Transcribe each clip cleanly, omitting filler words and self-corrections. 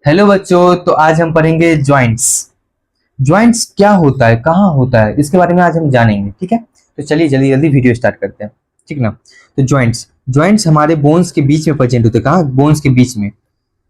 Hello बच्चों, तो आज हम पढ़ेंगे जॉइंट्स। जॉइंट्स क्या होता है, कहाँ होता है, इसके बारे में आज हम जानेंगे। ठीक है, तो चलिए जल्दी जल्दी वीडियो स्टार्ट करते हैं। ठीक ना। तो जॉइंट्स जॉइंट्स हमारे बोन्स के बीच में प्रेजेंट होते हैं। कहाँ? बोन्स के बीच में।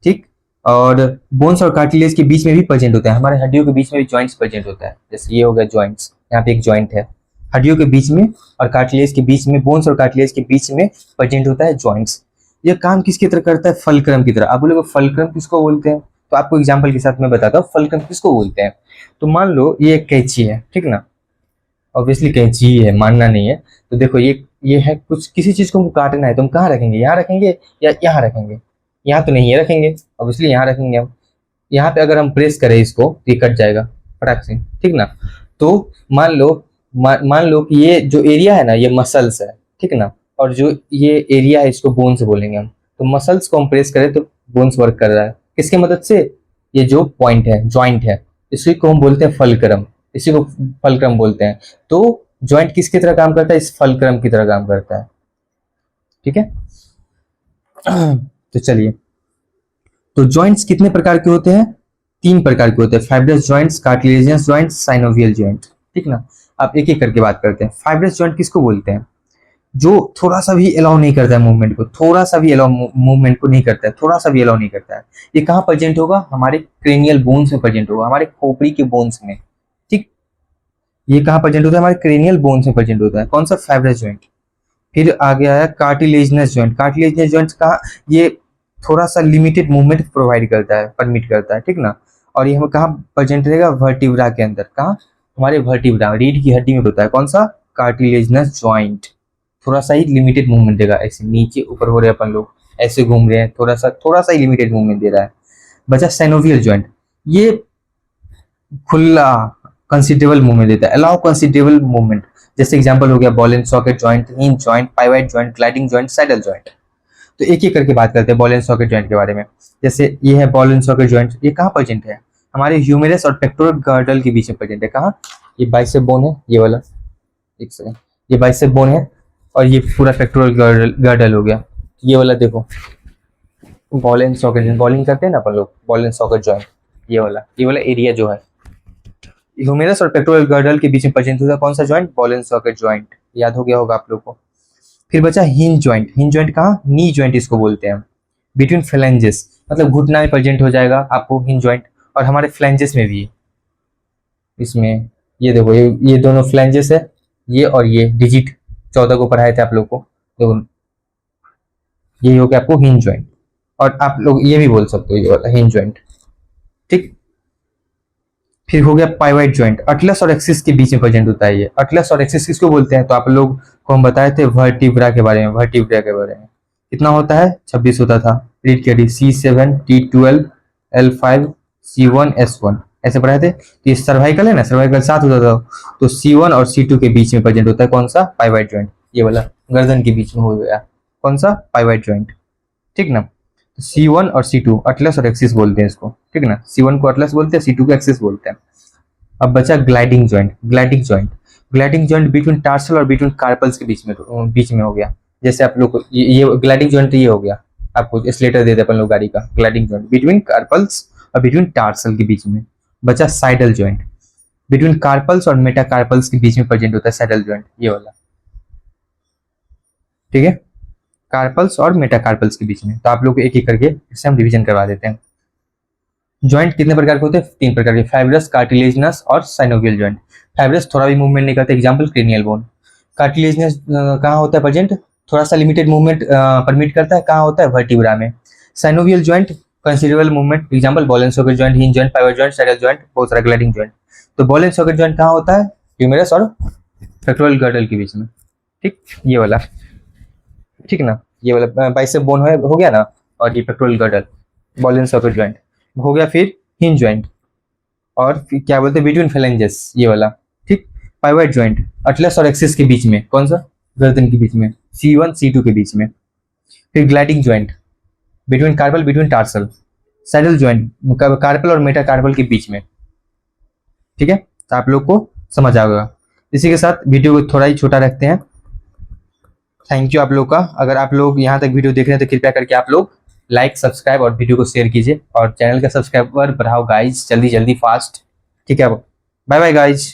ठीक। और बोन्स और कार्टिलेज के बीच में भी प्रेजेंट होता है। हमारे हड्डियों के बीच में भी जॉइंट्स प्रेजेंट होता है। जैसे ये हो गया जॉइंट्स, यहाँ पे एक जॉइंट है हड्डियों के बीच में, और कार्टिलेज के बीच में, बोन्स और कार्टिलेज के बीच में प्रेजेंट होता है जॉइंट्स। ये काम किसकी तरह करता है? फलक्रम की तरह। आप बोलोगे फलक्रम किसको बोलते हैं? तो आपको एग्जाम्पल के साथ मैं बताता हूँ फलक्रम किसको बोलते हैं। तो मान लो ये एक कैंची है, ठीक ना। ऑब्वियसली कैंची ही है, मानना नहीं है। तो देखो ये है कुछ, किसी चीज को हमको काटना है तो हम कहाँ रखेंगे? यहाँ रखेंगे या यहाँ रखेंगे? यहाँ तो नहीं है, रखेंगे ऑब्वियसली, यहाँ रखेंगे हम। यहाँ पे अगर हम प्रेस करें इसको तो ये कट जाएगा फटाक से, ठीक ना। तो मान लो कि ये जो एरिया है ना, ये मसल्स है, ठीक ना। और जो ये एरिया है इसको बोन्स बोलेंगे हम। तो मसल्स को हम प्रेस करें तो बोन्स वर्क कर रहा है किसके मदद से? ये जो पॉइंट है, जॉइंट है, इसी को हम बोलते हैं फलक्रम। इसी को फलक्रम बोलते हैं। तो जॉइंट किसकी तरह काम करता है? इस फलक्रम की तरह काम करता है। ठीक है। तो चलिए, तो जॉइंट्स कितने प्रकार के होते हैं? 3 प्रकार के होते हैं। Fibrous joints, cartilaginous joints, synovial joint. ठीक ना। आप एक एक करके बात करते हैं। फाइब्रस जॉइंट किसको बोलते हैं? जो थोड़ा सा भी अलाउ नहीं करता है मूवमेंट को, थोड़ा सा भी अलाउ मूवमेंट को नहीं करता है, थोड़ा सा भी अलाउ नहीं करता है। ये कहाँ प्रेजेंट होगा? हमारे क्रेनियल बोन्स में प्रेजेंट होगा, हमारे खोपड़ी के बोन्स में। ठीक। ये कहाँ प्रेजेंट होता है? हमारे क्रेनियल बोन्स में प्रेजेंट होता है। कौन सा? Fibrous joint. फिर आगे आया कार्टिलेजिनस जॉइंट। कार्टिलेजिनस जॉइंट्स कहाँ? ये थोड़ा सा लिमिटेड मूवमेंट प्रोवाइड करता है, परमिट करता है, ठीक ना। और ये हम कहाँ प्रेजेंट रहेगा? वर्टिब्रा के अंदर। कहाँ? हमारे वर्टिब्रा, रीढ़ की हड्डी में होता है। कौन सा? Cartilaginous joint. थोड़ा सा ही लिमिटेड मूवमेंट देगा, ऐसे नीचे ऊपर हो रहे हैं अपन लोग, ऐसे घूम रहे हैं, थोड़ा सा ही लिमिटेड मूवमेंट दे रहा है। बचा साइनोवियल जॉइंट। ये खुला कंसिडरेबल मूवमेंट देता है, अलाउ कंसिडरेबल मूवमेंट। जैसे एग्जांपल हो गया ball and socket joint, hinge joint, pivot joint, gliding joint, saddle joint. तो एक एक करके बात करते हैं बॉल एंड सॉकेट जॉइंट के बारे में। जैसे ये है बॉल एंड सॉकेट जॉइंट। ये कहाँ प्रेजेंट है? हमारे ह्यूमेरस और पेक्टोरल गर्डल के बीच में प्रेजेंट है। कहाँ? ये बाइसेप बोन है, ये वाला, एक सेकंड, ये बाइसेप बोन है, और ये पूरा पेक्टोरल गर्डल हो गया। ये वाला देखो, बॉल एंड सॉकेट, बॉलिंग करते हैं ना अपन लोग, बॉल एंड सॉकेट जॉइंट। ये वाला एरिया जो है ह्यूमेरस और पेक्टोरल गर्डल के बीच में प्रेजेंट होता है। कौन सा joint? Ball and socket joint. याद हो गया होगा आप लोग को। फिर बचा हिंज जॉइंट। हिंज जॉइंट कहाँ? नी जॉइंट इसको बोलते हैं। बिटवीन फ्लैंजेस, मतलब घुटना में प्रेजेंट हो जाएगा आपको हिंज जॉइंट, और हमारे फ्लैंजेस में भी। इसमें ये देखो, ये दोनों फ्लैंजेस है, ये और ये डिजिट 14 को पढ़ाए थे आप लोग को। देखो, ये हो गया आपको हिंज जॉइंट। और आप लोग ये भी बोल सकते हो, ये वाला हिंज जॉइंट। ठीक। फिर हो गया पाइवट जॉइंट। अटलस और एक्सिस के बीच में प्रेजेंट होता है। ये अटलस और एक्सिस किसको बोलते हैं? तो आप लोग को हम बताए थे वर्टिब्रा के बारे में। वर्टिब्रा के बारे में कितना होता है? 26 होता था। रीड करिए, C7, T12, L5, C1, S1, ऐसे पढ़ाए थे। तो ये सर्वाइकल है ना, सर्वाइकल 7 होता था। तो C1 और C2 के बीच में प्रेजेंट होता है। कौन सा? Pivot joint. ये वाला गर्दन के बीच में हो गया। कौन सा? Pivot joint. ठीक ना। C1 और C2 अटलस और एक्सिस बोलते हैं इसको, ठीक ना। C1 को अटलस बोलते हैं, C2 को एक्सिस बोलते हैं। अब बचा gliding joint. Gliding joint between tarsal और बिटवीन कार्पल्स के बीच में हो गया। जैसे आप लोग ये ग्लाइडिंग जॉइंट ये हो गया, आपको इस लेटर दे दे अपन लोग गाड़ी का। ग्लाइडिंग जॉइंट बिटवीन कार्पल्स और बिटवीन टार्सल के बीच में। बचा साइडल जॉइंट। बिटवीन कार्पल्स और मेटाकार्पल्स के बीच में प्रेजेंट होता है साइडल जॉइंट, ये वाला। ठीक है, कार्पल्स और मेटाकार्पल्स के बीच में। तो आप लोग को एक एक करके इससे हम रिवीजन करवा देते हैं। जॉइंट कितने प्रकार के होते हैं? 3 प्रकार के, फाइब्रस, कार्टिलेजिनस और साइनोवियल जॉइंट। फाइब्रस थोड़ा भी मूवमेंट नहीं करते, एग्जांपल क्रेनियल बोन। कार्टिलेजिनस कहाँ होता है प्रेजेंट? थोड़ा सा लिमिटेड मूवमेंट परमिट करता है। कहाँ होता है? वर्टिब्रा में। Synovial joint considerable movement, example ball and socket joint, hinge joint, pivot joint, saddle joint, बहुत सारा ग्लाइडिंग जॉइंट। तो बॉल एंड सॉकेट जॉइंट कहाँ होता है? ह्यूमेरस और पेक्टोरल गर्डल के बीच में। ठीक, ये वाला, ठीक ना। ये वाला बाइसेप बोन हो गया ना, और ये pectoral girdle, ball and socket joint हो गया। फिर हिंज जॉइंट, और फिर क्या बोलते हैं? बिटवीन फ्लैंजेस, ये वाला। ठीक। पाइवट जॉइंट अटलस और एक्सिस के बीच में। कौन सा? गर्दन के बीच में, C1 C2 के बीच में। फिर gliding joint between carpal between tarsal. Saddle joint carpal और मेटाकार्पल के बीच में। ठीक है, तो आप लोग को समझ आ गया। इसी के साथ वीडियो को थोड़ा ही छोटा रखते हैं। थैंक यू आप लोग का। अगर आप लोग यहाँ तक वीडियो देख रहे हैं तो कृपया करके आप लोग लाइक सब्सक्राइब और वीडियो को शेयर कीजिए और चैनल का सब्सक्राइबर बढ़ाओ गाइज, जल्दी जल्दी फास्ट। ठीक है, बाय बाय गाइज।